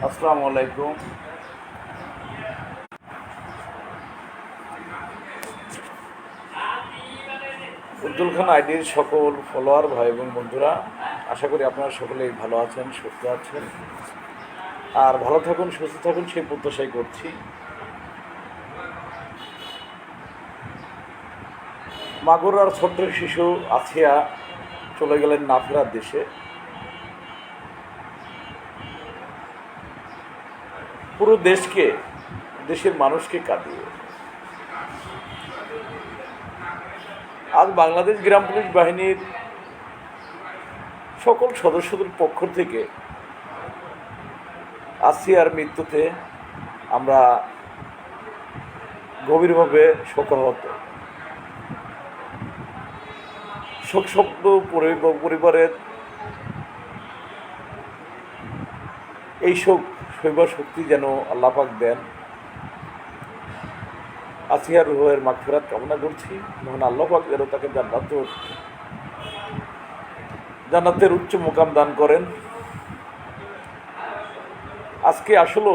আসসালামু আলাইকুম। উজ্জ্বল খান আইডির সকল ফলোয়ার ভাই এবং বন্ধুরা, আশা করি আপনারা সকলেই ভালো আছেন, সুস্থ আছেন, আর ভালো থাকুন, সুস্থ থাকুন সেই প্রত্যাশাই করছি। মাগুরার ছোট্ট শিশু আছিয়া চলে গেলেন না ফেরার দেশে। পুরো দেশকে, দেশের মানুষকে কাঁদিয়ে আজ বাংলাদেশ গ্রাম পুলিশ বাহিনীর সকল সদস্যদের পক্ষ থেকে আসিয়ার মৃত্যুতে আমরা গভীরভাবে শোকাহত। শোকসপ্ত পরিবারের এই শোক সইবার শক্তি যেন আল্লাহ পাক দেন। আসিয়ার রুহের মাগফিরাত কামনা করছি। মহান আল্লাহ পাক যেন তাকে জান্নাতের উচ্চ মুকাম দান করেন। আজকে আসলে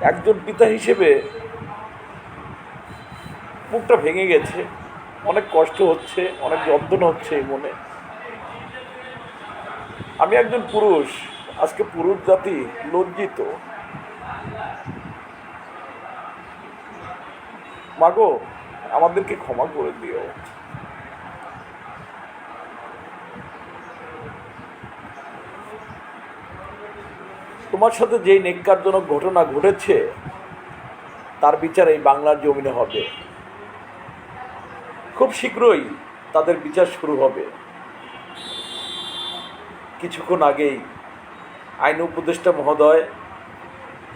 একজন পিতা হিসেবে মুখটা ভেঙে গেছে, অনেক কষ্ট হচ্ছে, অনেক যন্ত্রণা হচ্ছে এই মনে। আমি একজন পুরুষ, আজকে পুরুষ জাতি লজ্জিত। মাগো, আমাদেরকে ক্ষমা করে দিও। তোমার সাথে যেই নেককারজনক ঘটনা ঘটেছে তার বিচার এই বাংলার জমিনে হবে। খুব শীঘ্রই তাদের বিচার শুরু হবে। কিছুক্ষণ আগেই আইন উপদেষ্টা মহোদয়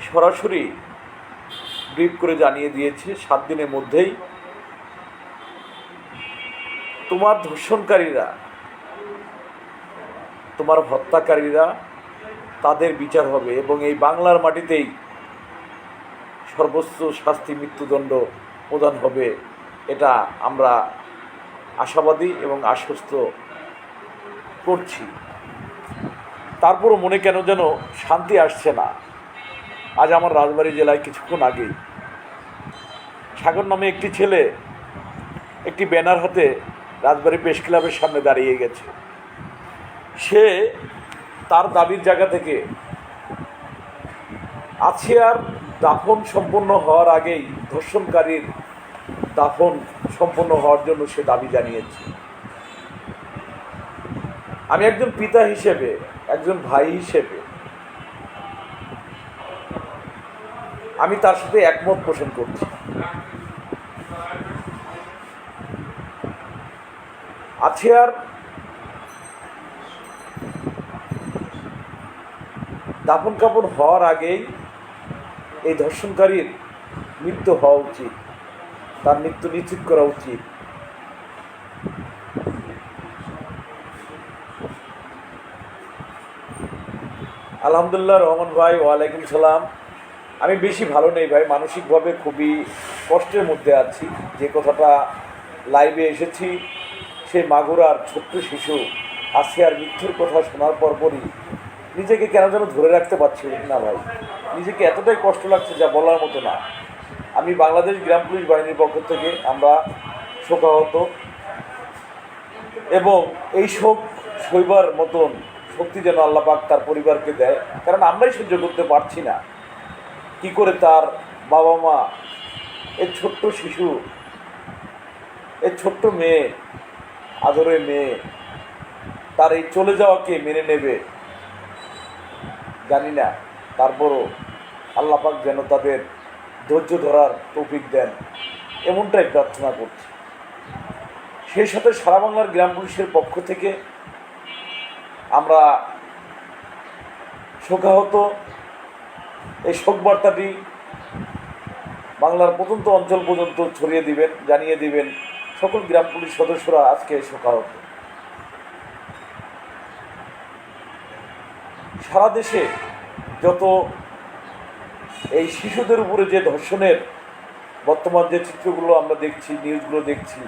সরাসরি ব্রিফ করে জানিয়ে দিয়েছে 7 দিনের মধ্যেই তোমার ধর্ষণকারীরা, তোমার হত্যাকারীরা, তাদের বিচার হবে এবং এই বাংলার মাটিতেই সর্বোচ্চ শাস্তি মৃত্যুদণ্ড প্রদান হবে। এটা আমরা আশাবাদী এবং আশ্বস্ত করছি। তারপরও মনে কেন যেন শান্তি আসছে না। আজ আমার রাজবাড়ী জেলায় কিছুক্ষণ আগেই সাগর নামে একটি ছেলে একটি ব্যানার হাতে রাজবাড়ী প্রেস ক্লাবের সামনে দাঁড়িয়ে গেছে। সে তার দাবির জায়গা থেকে আসিয়ার দাফন সম্পন্ন হওয়ার আগেই ধর্ষণকারীর দাফন সম্পন্ন হওয়ার জন্য সে দাবি জানিয়েছে। আমি একজন পিতা হিসেবে, একজন ভাই হিসেবে আমি তার সাথে একমত পোষণ করছি। আসিয়ার দাফন কাপন হওয়ার আগেই এই ধর্ষণকারীর মৃত্যু হওয়া উচিত, তার মৃত্যু নিশ্চিত করা উচিত। আলহামদুলিল্লাহ রহমান ভাই, ওয়ালাইকুম সালাম। আমি বেশি ভালো নেই ভাই, মানসিকভাবে খুবই কষ্টের মধ্যে আছি। যে কথাটা লাইভে এসেছি, সেই মাগুরার ছোট্ট শিশু আসিয়ার মৃত্যুর কথা শোনার পরপরই নিজেকে কেন যেন ধরে রাখতে পারছি না ভাই। নিজেকে এতটাই কষ্ট লাগছে যা বলার মতো না। আমি বাংলাদেশ গ্রাম পুলিশ বাহিনীর পক্ষ থেকে আমরা শোকাহত এবং এই শোক সইবার মতন শক্তি যেন আল্লাহ পাক তার পরিবারকে দেয়, কারণ আমরাই সহ্য করতে পারছি না। কি করে তার বাবা মা, এই ছোট্ট শিশু, এই ছোট্ট মেয়ে, আদরের মেয়ে, তার এই চলে যাওয়াকে মেনে নেবে জানি না। তারপরও আল্লাহ পাক যেন তাদের ধৈর্য ধরার তৌফিক দেন, এমনটাই প্রার্থনা করছি। সেই সাথে সারা বাংলার গ্রাম পুলিশের পক্ষ থেকে আমরা শোকাহত। এই শোক বার্তাটি বাংলার প্রত্যন্ত অঞ্চল পর্যন্ত ছড়িয়ে দিবেন, জানিয়ে দিবেন সকল গ্রাম পুলিশ সদস্যরা আজকে শোকাহত। সারা দেশে যত এই শিশুদের উপরে যে ধর্ষণের বর্তমান যে চিত্রগুলো আমরা দেখছি, নিউজগুলো দেখছি,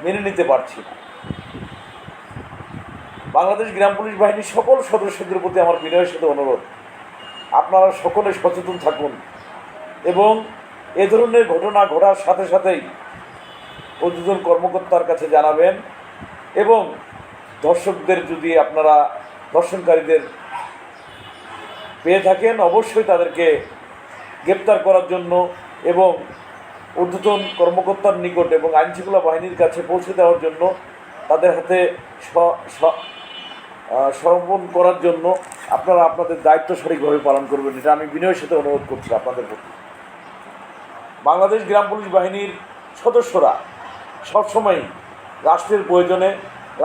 মেনে নিতে পারছি না। বাংলাদেশ গ্রাম পুলিশ বাহিনীর সকল সদস্যদের প্রতি আমার বিনয়ের সাথে অনুরোধ, আপনারা সকলে সচেতন থাকুন এবং এ ধরনের ঘটনা ঘটার সাথে সাথেই ঊর্ধ্বতন কর্মকর্তার কাছে জানাবেন এবং ধর্ষকদের যদি আপনারা ধর্ষণকারীদের পেয়ে থাকেন অবশ্যই তাদেরকে গ্রেপ্তার করার জন্য এবং ঊর্ধ্বতন কর্মকর্তার নিকট এবং আইনশৃঙ্খলা বাহিনীর কাছে পৌঁছে দেওয়ার জন্য তাদের হাতে সমর্পণ করার জন্য আপনারা আপনাদের দায়িত্ব সঠিকভাবে পালন করবেন, এটা আমি বিনয়ের সাথে অনুরোধ করছি আপনাদের প্রতি। বাংলাদেশ গ্রাম পুলিশ বাহিনীর সদস্যরা সবসময় রাষ্ট্রের প্রয়োজনে,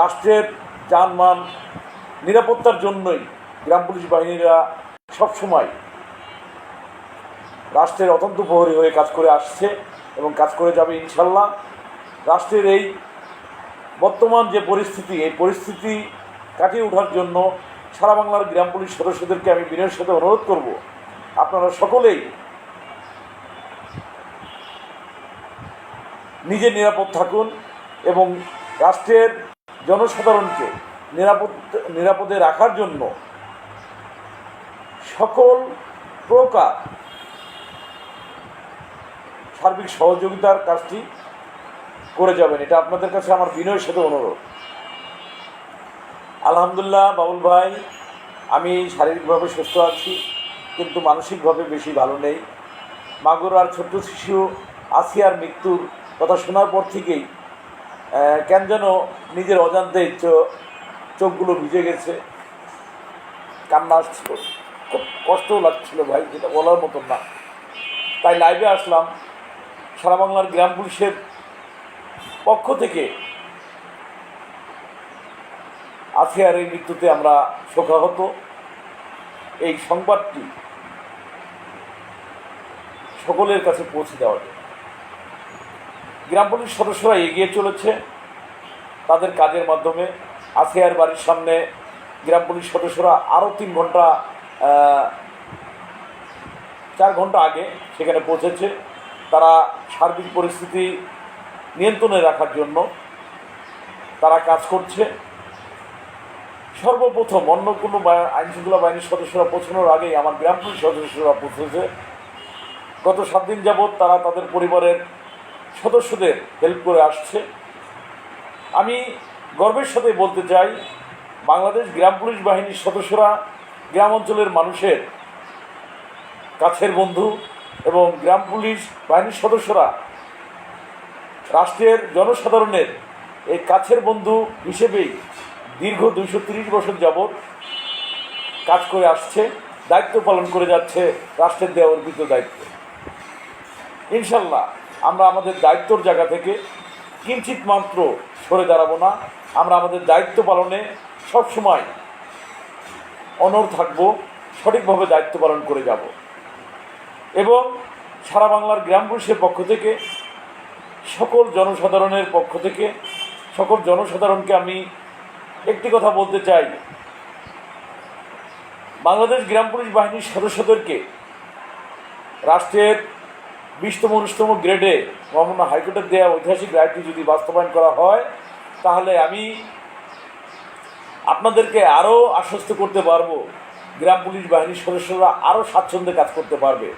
রাষ্ট্রের যানমান নিরাপত্তার জন্যই গ্রাম পুলিশ বাহিনীরা সবসময় রাষ্ট্রের অত্যন্ত প্রহরী হয়ে কাজ করে আসছে এবং কাজ করে যাবে ইনশাল্লাহ। রাষ্ট্রের এই বর্তমান যে পরিস্থিতি, এই পরিস্থিতি কাটিয়ে ওঠার জন্য সারা বাংলার গ্রাম পুলিশ সদস্যদেরকে আমি বিনয়ের সাথে অনুরোধ করব, আপনারা সকলেই নিজে নিরাপদ থাকুন এবং রাষ্ট্রের জনসাধারণকে নিরাপদে রাখার জন্য সকল প্রকার সার্বিক সহযোগিতার কাজটি করে যাবেন, এটা আপনাদের কাছে আমার বিনয়ের সাথে অনুরোধ। আলহামদুলিল্লাহ বাবুল ভাই, আমি শারীরিকভাবে সুস্থ আছি কিন্তু মানসিকভাবে বেশি ভালো নেই। মাগুরার ছোট্ট শিশু আসিয়ার মৃত্যুর কথা শোনার পর থেকেই কেন যেন নিজের অজান্তেই চোখগুলো ভিজে গেছে, কান্না আসছিল, খুব কষ্টও লাগছিল ভাই, যেটা বলার মতন না। তাই লাইভে আসলাম। সারা বাংলার গ্রাম পুলিশের পক্ষ থেকে আসিয়ার এই মৃত্যুতে আমরা শোকাহত। এই সংবাদটি সকলের কাছে পৌঁছে দেওয়া যায়। গ্রাম পুলিশ সদস্যরা এগিয়ে চলেছে তাদের কাজের মাধ্যমে। আসিয়ার বাড়ির সামনে গ্রাম পুলিশ সদস্যরা আরও 4 ঘন্টা আগে সেখানে পৌঁছেছে। তারা সার্বিক পরিস্থিতি নিয়ন্ত্রণে রাখার জন্য তারা কাজ করছে। সর্বপ্রথম অন্য কোনো আইনশৃঙ্খলা বাহিনীর সদস্যরা পৌঁছানোর আগেই আমার গ্রাম পুলিশ সদস্যরা পৌঁছেছে। গত 7 দিন যাবৎ তারা তাদের পরিবারের সদস্যদের হেল্প করে আসছে। আমি গর্বের সাথে বলতে চাই, বাংলাদেশ গ্রাম পুলিশ বাহিনীর সদস্যরা গ্রাম অঞ্চলের মানুষের কাছের বন্ধু এবং গ্রাম পুলিশ বাহিনীর সদস্যরা রাষ্ট্রের জনসাধারণের এই কাছের বন্ধু হিসেবেই দীর্ঘ 230 বছর যাবৎ কাজ করে আসছে, দায়িত্ব পালন করে যাচ্ছে, রাষ্ট্রের দেওয়া অর্পিত দায়িত্ব। ইনশাল্লাহ আমরা আমাদের দায়িত্বর জায়গা থেকে কিঞ্চিত মাত্র সরে দাঁড়াবো না। আমরা আমাদের দায়িত্ব পালনে সবসময় অনড় থাকব, সঠিকভাবে দায়িত্ব পালন করে যাব। এবং সারা বাংলার গ্রাম পুলিশের পক্ষ থেকে, সকল জনসাধারণের পক্ষ থেকে সকল জনসাধারণকে আমি একটি কথা বলতে চাই, বাংলাদেশ গ্রাম পুলিশ বাহিনীর সদস্যদেরকে রাষ্ট্রের 20তম 19তম গ্রেডে মহামান্য হাইকোর্টের দেওয়া ঐতিহাসিক রায়টি যদি বাস্তবায়ন করা হয়, তাহলে আমি আপনাদেরকে আরও আশ্বস্ত করতে পারবো, গ্রাম পুলিশ বাহিনীর সদস্যরা আরও স্বাচ্ছন্দ্যে কাজ করতে পারবে।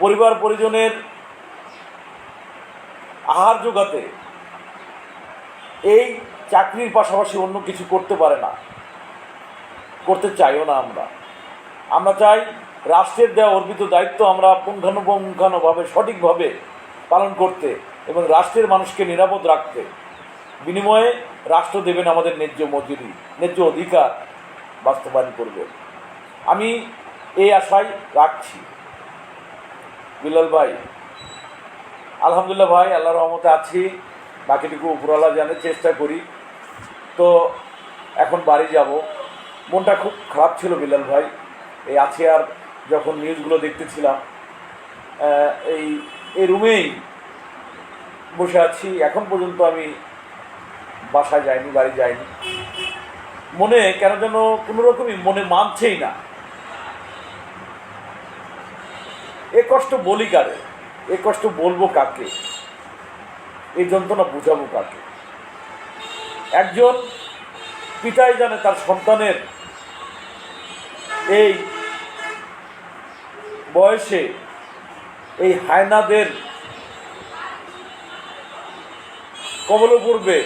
পরিবার পরিজনের আহার জোগাতে এই চাকরির পাশাপাশি অন্য কিছু করতে পারে না, করতে চাইও না। আমরা চাই রাষ্ট্রের দেওয়া অর্পিত দায়িত্ব আমরা পুঙ্খানুপুঙ্খানুভাবে সঠিকভাবে পালন করতে এবং রাষ্ট্রের মানুষকে নিরাপদ রাখতে। বিনিময়ে রাষ্ট্র দেবেন আমাদের ন্যায্য মজুরি, ন্যায্য অধিকার বাস্তবায়ন করবে। আমি এই আশায় রাখছি। বিলাল ভাই, আলহামদুলিল্লাহ ভাই, আল্লাহর রহমতে আছি, বাকিটুকু উপরওয়ালা জানে, চেষ্টা করি। তো এখন বাড়ি যাব। মনটা খুব খারাপ ছিল বিলাল ভাই, এই আর যখন নিউজগুলো দেখতেছিলাম, এই রুমেই বসে আছি। এখন পর্যন্ত আমি বাসায় যাইনি, বাড়ি যাইনি। মনে কেন যেন কোনো রকমই মনে মানছেই না। এ কষ্ট বলি কারে, এ কষ্ট বলবো কাকে, এই যন্ত্রণা বোঝাবো কাকে? একজন পিতাই জানে তার সন্তানের এই বয়সে এই হায়নাদের কবলে পড়বে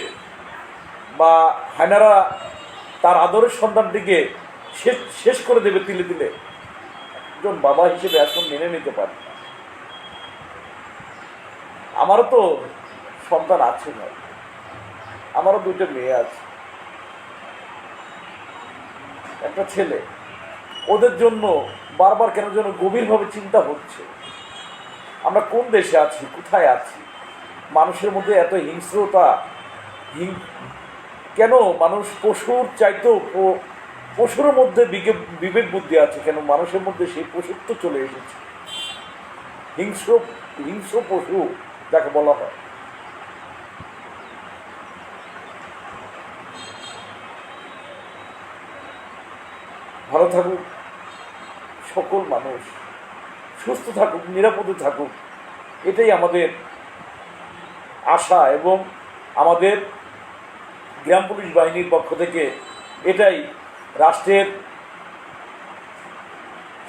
বা হায়নারা তার আদরের সন্তানটিকে শেষ করে দেবে তিলে তিলে, একজন বাবা হিসেবে এখন মেনে নিতে পারি। আমারও তো সন্তান আছে ভাই, আমারও দুটো মেয়ে আছে, একটা ছেলে। ওদের জন্য বারবার কেন যেন গভীরভাবে চিন্তা হচ্ছে, আমরা কোন দেশে আছি, কোথায় আছি? মানুষের মধ্যে এত হিংস্রতা, কেন মানুষ পশুর চাইতেও পশুর মধ্যে বিবেক বুদ্ধি আছে, কেন মানুষের মধ্যে সেই পশুত্ব চলে এসেছে? হিংস্র হিংস্র পশু যাকে বলা হয়। ভালো থাকুক সকল মানুষ, সুস্থ থাকুক, নিরাপদে থাকুক, এটাই আমাদের আশা। এবং আমাদের গ্রাম পুলিশ বাহিনীর পক্ষ থেকে এটাই রাষ্ট্রের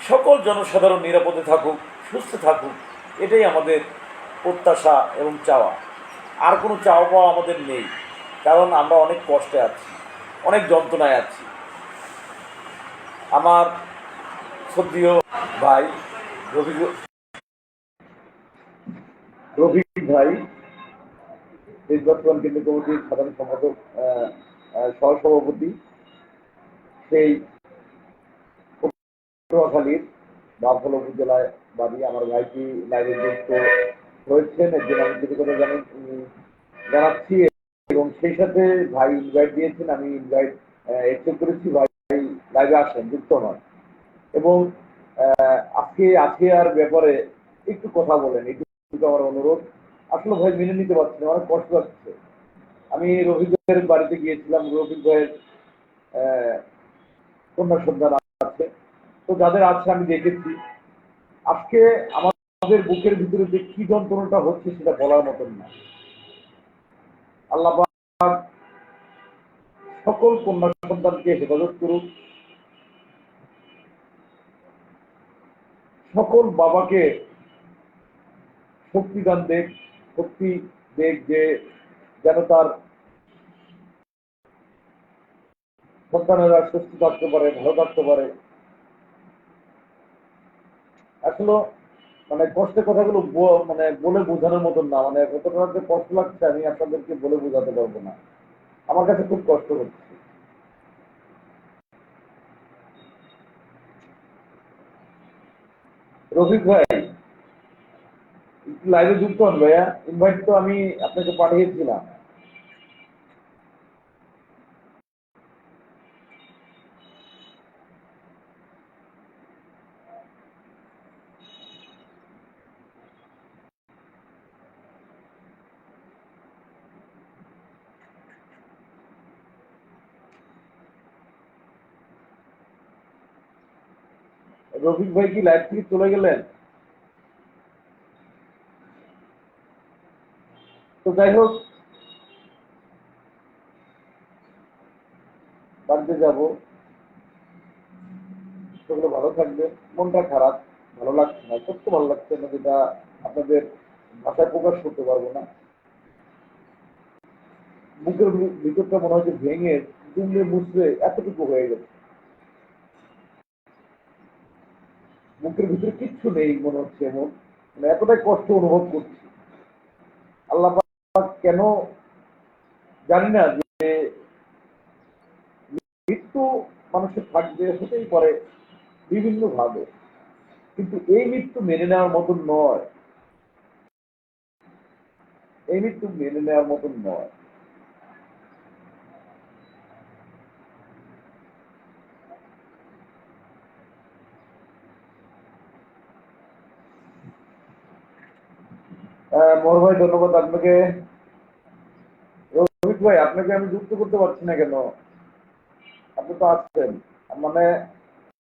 সকল জনসাধারণ নিরাপদে থাকুক, সুস্থ থাকুক, এটাই আমাদের প্রত্যাশা এবং চাওয়া। আর কোনো চাওয়া পাওয়া আমাদের নেই, কারণ আমরা অনেক কষ্টে আছি, অনেক যন্ত্রণায় আছি। আমার শ্রদ্ধেয় ভাই রফিক ভাই, দেশ বর্তমান কেন্দ্রীয় কমিটির সাধারণ সম্পাদক, সহসভাপতি, সেই পটুয়াখালীর বাফল উপজেলায় বাড়ি। আমার ভাইটি লাইভে যুক্ত হয়েছেন, এর জন্য আমি কৃতজ্ঞতা জানাচ্ছি। এবং সেই সাথে ভাই ইনভাইট দিয়েছেন, আমি ইনভাইট অ্যাকসেপ্ট করেছি। ভাই লাইভে আসেন, যুক্ত হন এবং আজকে আর ব্যাপারে একটু কথা বলেন, একটু আমার অনুরোধ। আসলে ভাই মেনে নিতে পারছি না, অনেক কষ্ট লাগছে। আমি রফিক ভাইয়ের বাড়িতে গিয়েছিলাম, রফিক ভাইয়ের কন্যা সন্তান আছে, তো যাদের আছে আমি দেখেছি। আজকে আমাদের বুকের ভিতরে যে কি যন্ত্রণাটা হচ্ছে সেটা বলার মতন না। আল্লাহ পাক সকল কন্যা সন্তানকে হেফাজত করুক, সকল বাবাকে শক্তিদান দেখ, শক্তি দেখ, যে যেন তার সন্তানেরা সুস্থ থাকতে পারে, ভালো থাকতে পারে। আসলে মানে কষ্টের কথাগুলো মানে বলে বোঝানোর মতন না, মানে কতটা যে কষ্ট লাগছে আমি আপনাদেরকে বলে বোঝাতে পারবো না। আমার কাছে খুব কষ্ট হচ্ছে। রফিক ভাই একটু লাইভে যুক্ত হন ভাইয়া, ইনভাইট তো আমি আপনাকে পাঠিয়েছিলাম। রফিক ভাই কি লাইভ থেকে চলে গেলেন? তো যাই হোক, বাড়িতে যাবো, সেগুলো ভালো থাকবে। মনটা খারাপ, ভালো লাগছে না, সত্য ভালো লাগছে না, যেটা আপনাদের ভাষায় প্রকাশ করতে পারবো না। বুকের ভিতরটা মনে হচ্ছে ভেঙে দুমড়ে মুচড়ে এতটুকু হয়ে গেছে। বুকের ভিতরে কিচ্ছু নেই মনে হচ্ছে, এমন মানে এতটাই কষ্ট অনুভব করছি। আল্লাহ পাক কেন জানি না, যে মৃত্যু মানুষের থাকবে, হতেই পারে বিভিন্ন ভাবে, কিন্তু এই মৃত্যু মেনে নেওয়ার মতন নয়, এই মৃত্যু মেনে নেওয়ার মতন নয়। মোর ভাই ধন্যবাদ আপনাকে। রোহিত ভাই, আপনাকে আমি যুক্ত করতে পারছি না কেন? আপনি তো আসছেন, মানে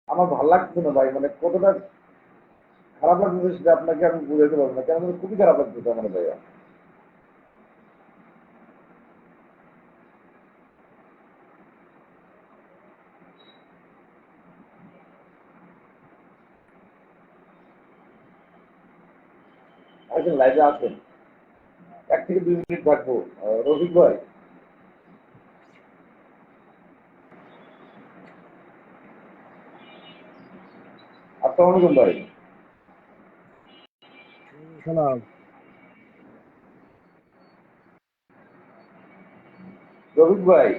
আমার ভালো লাগছে না ভাই, মানে কতটা খারাপ লাগছে সেটা আপনাকে আমি বুঝাতে পারবো না, কেন খুবই খারাপ লাগছে আমার ভাইয়া। একজন লাইভে আছেন, 1 থেকে 2 মিনিট থাকবো। রফিক ভাই, আসসালামু আলাইকুম ভাই। সালাম। রফিক ভাই,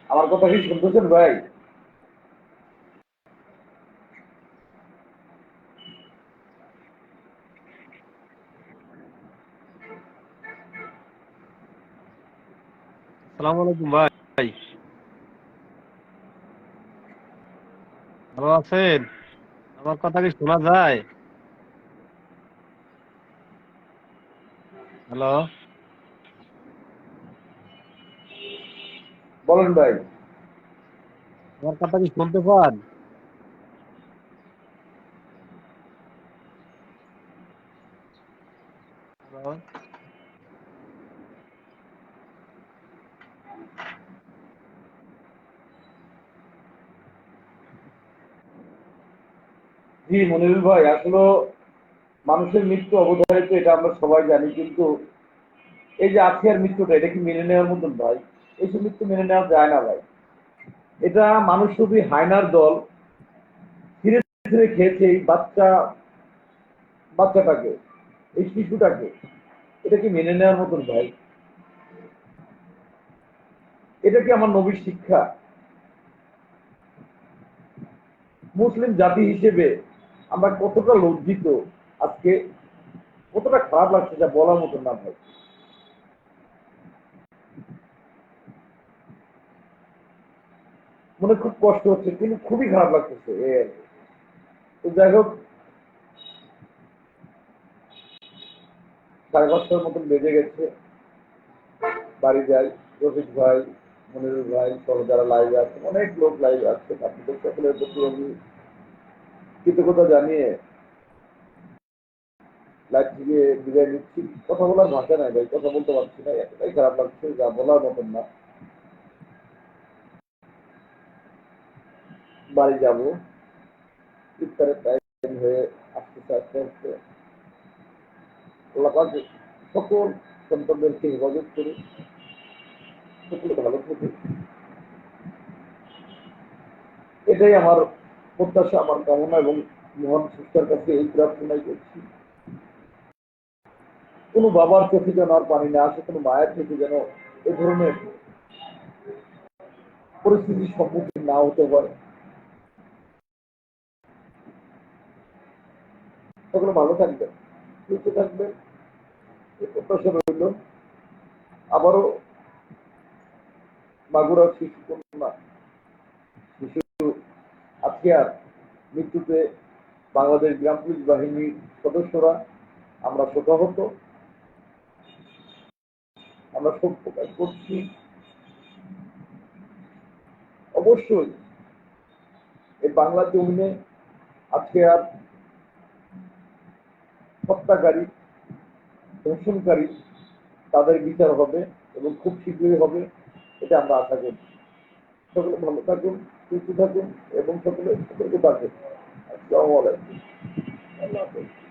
আমার কথা কি শুনতেছেন ভাই? আসসালামু আলাইকুম ভাই, ভালো আছেন? আমার কথা কি শোনা যায়? হ্যালো, বলেন ভাই। আমার কথা কি শুনতে পান? হ্যালো, জি মনিরুল ভাই, আসলে মানুষের মৃত্যু অবধারিত, এটা আমরা সবাই জানি, কিন্তু এই যে আজকের মৃত্যুটা, এটা কি মেনে নেওয়ার মতন ভাই? এইসব মৃত্যু মেনে নেওয়া যায় না ভাই। এটা মানুষ খুবই হায়নার দল, ধীরে ধীরে খেয়েছে এই বাচ্চাটাকে, এই শিশুটাকে। এটা কি মেনে নেওয়ার মতন ভাই? এটা কি আমার নবীর শিক্ষা? মুসলিম জাতি হিসেবে আমরা কতটা লজ্জিত আজকে, কতটা খারাপ লাগছে যা বলার মতন না ভাই। মনে খুব কষ্ট হচ্ছে, কিন্তু খুবই খারাপ লাগতেছে এই আর কি। তো যাই হোক, 5:30 মতন বেজে গেছে, বাড়ি যাই। রফিক ভাই, মনিরুল ভাই সহ যারা লাইভে আছে, অনেক লোক লাইভে আছে, আপনাদের সকলের প্রতি আমি কৃতজ্ঞতা জানিয়ে লাইভ থেকে বিদায় নিচ্ছি। কথা বলার ভাষা নাই ভাই, কথা বলতে পারছি না, এতটাই খারাপ লাগছে যা বলার মতন না। বাড়ি যাব, ইফতারের টাইম হয়ে আসতেছে আস্তে আস্তে। আল্লাহ পাক সকল সন্তানদেরকে হেফাজত করে সকলে ভালো থাকে, এটাই আমার প্রত্যাশা, আমার কামনা, এবং মহান স্রষ্টার কাছে এই প্রার্থনাই করছি, কোনো বাবার চোখে যেন আর পানি না আসে, কোনো মায়ের চোখে যেন এ ধরনের পরিস্থিতির সম্মুখীন না হতে পারে। সকলে ভালো থাকবেন, সুস্থ থাকবেন, এই প্রত্যাশা রইল। আবারও মাগুরা শিশু কন্যা, শিশু আজকে আর মৃত্যুতে বাংলাদেশ গ্রাম পুলিশ বাহিনীর সদস্যরা আমরা শোকাহত, আমরা শোক প্রকাশ করছি। অবশ্যই এই বাংলা জমিনে আজকে আর হত্যাকারী, ধর্ষণকারী তাদের বিচার হবে, এবং খুব শীঘ্রই হবে, এটা আমরা আশা করছি। সকলে ভালো থাকুন, সুস্থ থাকুন, এবং সকলে সতর্ক থাকুন। আসসালামু আলাইকুম। আল্লাহ হাফেজ।